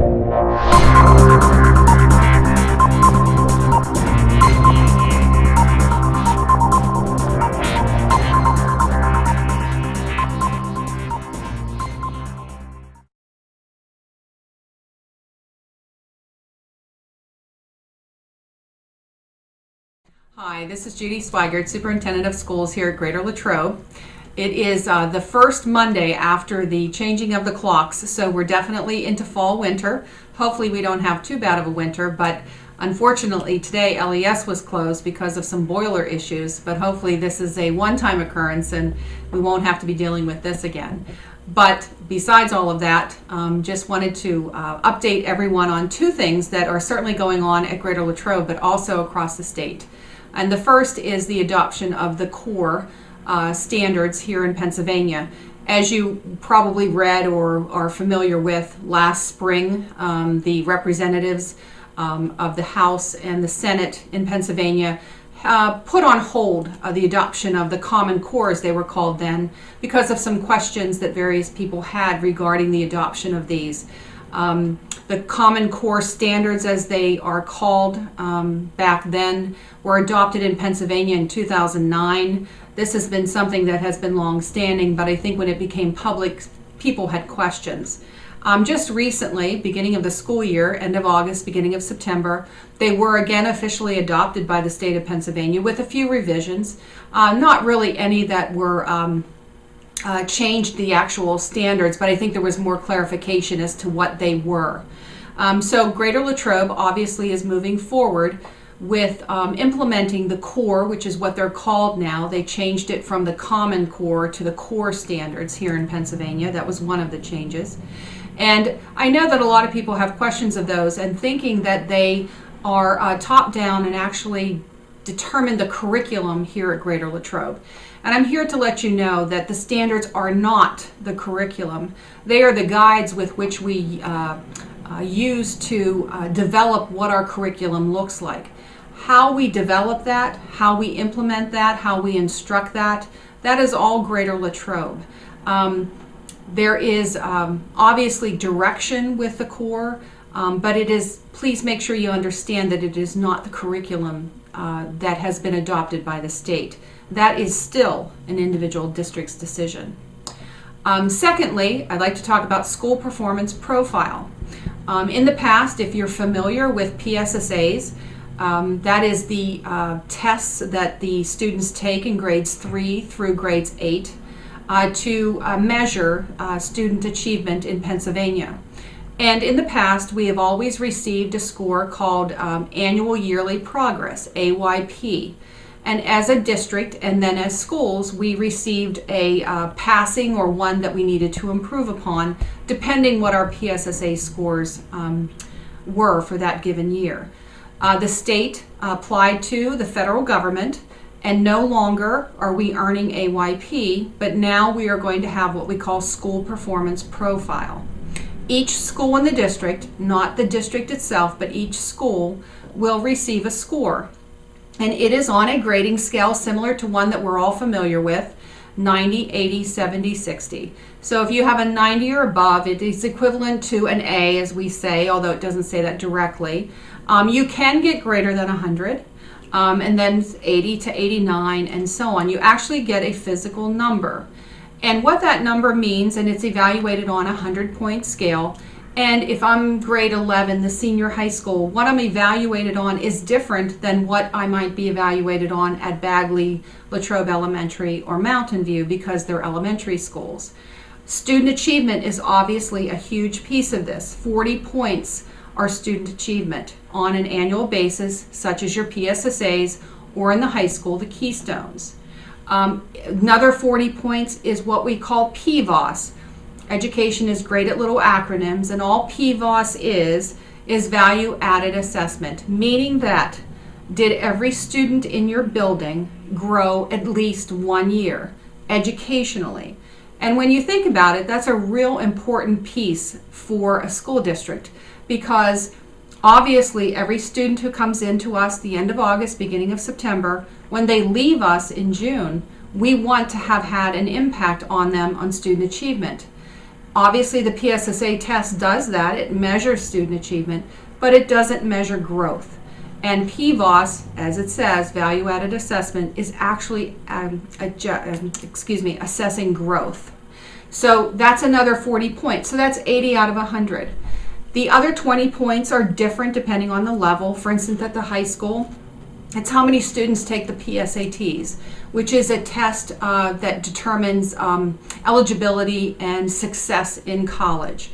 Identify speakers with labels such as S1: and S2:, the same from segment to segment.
S1: Hi, this is Judith Swigart, Superintendent of Schools here at Greater Latrobe. It is the first Monday after the changing of the clocks, so we're definitely into fall-winter. Hopefully we don't have too bad of a winter, but unfortunately today LES was closed because of some boiler issues, but hopefully this is a one-time occurrence and we won't have to be dealing with this again. But besides all of that, just wanted to update everyone on two things that are certainly going on at Greater Latrobe, but also across the state. And the first is the adoption of the core standards here in Pennsylvania. As you probably read or are familiar with, last spring the representatives of the House and the Senate in Pennsylvania put on hold the adoption of the Common Core, as they were called then, because of some questions that various people had regarding the adoption of these. The Common Core standards, as they are called back then, were adopted in Pennsylvania in 2009. This has been something that has been long-standing, but I think when it became public, people had questions. Just recently, beginning of the school year, end of August, beginning of September, they were again officially adopted by the state of Pennsylvania with a few revisions. Not really any that were changed the actual standards, but I think there was more clarification as to what they were. So Greater Latrobe obviously is moving forward with implementing the core, which is what they're called now. They changed it from the Common Core to the core standards here in Pennsylvania. That was one of the changes. And I know that a lot of people have questions of those and thinking that they are top-down and actually determine the curriculum here at Greater Latrobe. And I'm here to let you know that the standards are not the curriculum. They are the guides with which we use to develop what our curriculum looks like. How we develop that, how we implement that, how we instruct that, that is all Greater Latrobe. There is obviously direction with the core, but it is, please make sure you understand that it is not the curriculum that has been adopted by the state. That is still an individual district's decision. Secondly, I'd like to talk about school performance profile. In the past, if you're familiar with PSSAs, that is the tests that the students take in grades 3 through grades 8 to measure student achievement in Pennsylvania. And in the past, we have always received a score called Annual Yearly Progress, AYP. And as a district and then as schools, we received a passing or one that we needed to improve upon, depending what our PSSA scores were for that given year. The state applied to the federal government, and no longer are we earning AYP, but now we are going to have what we call school performance profile. Each school in the district, not the district itself, but each school will receive a score. And it is on a grading scale similar to one that we're all familiar with, 90, 80, 70, 60. So if you have a 90 or above, it is equivalent to an A, as we say, although it doesn't say that directly. You can get greater than 100, and then 80 to 89, and so on. You actually get a physical number. And what that number means, and it's evaluated on a 100-point scale, and if I'm grade 11, the senior high school, what I'm evaluated on is different than what I might be evaluated on at Bagley, Latrobe Elementary, or Mountain View, because they're elementary schools. Student achievement is obviously a huge piece of this. 40 points are student achievement on an annual basis, such as your PSSAs, or in the high school, the Keystones. Another 40 points is what we call PVOS. Education is great at little acronyms, and all PVOS is value added assessment, meaning that did every student in your building grow at least 1 year educationally? And when you think about it, that's a real important piece for a school district, because obviously every student who comes into us the end of August, beginning of September, when they leave us in June, we want to have had an impact on them on student achievement. Obviously, the PSSA test does that. It measures student achievement, but it doesn't measure growth. And PVOS, as it says, value-added assessment, is actually assessing growth. So that's another 40 points. So that's 80 out of 100. The other 20 points are different depending on the level. For instance, at the high school, it's how many students take the PSATs, which is a test that determines eligibility and success in college.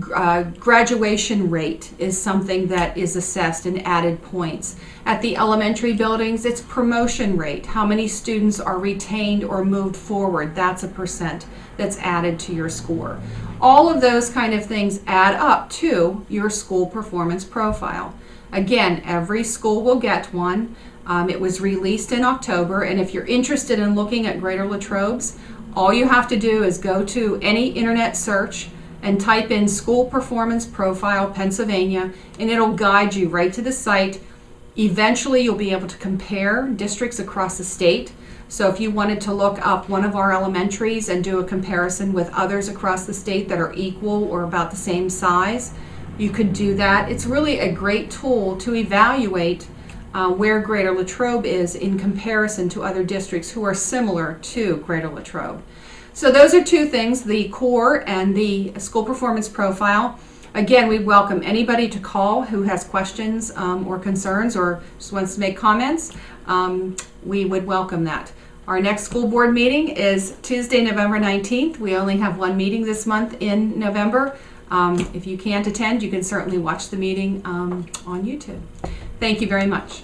S1: Graduation rate is something that is assessed and added points. At the elementary buildings, it's promotion rate. How many students are retained or moved forward? That's a percent that's added to your score. All of those kind of things add up to your school performance profile. Again, every school will get one. It was released in October, and if you're interested in looking at Greater Latrobe's, all you have to do is go to any internet search and type in School Performance Profile Pennsylvania, and it'll guide you right to the site. Eventually, you'll be able to compare districts across the state. So if you wanted to look up one of our elementaries and do a comparison with others across the state that are equal or about the same size, you could do that. It's really a great tool to evaluate where Greater Latrobe is in comparison to other districts who are similar to Greater Latrobe. So those are two things, the core and the school performance profile. Again, we welcome anybody to call who has questions or concerns or just wants to make comments. We would welcome that. Our next school board meeting is Tuesday, November 19th. We only have one meeting this month in November. If you can't attend, you can certainly watch the meeting on YouTube. Thank you very much.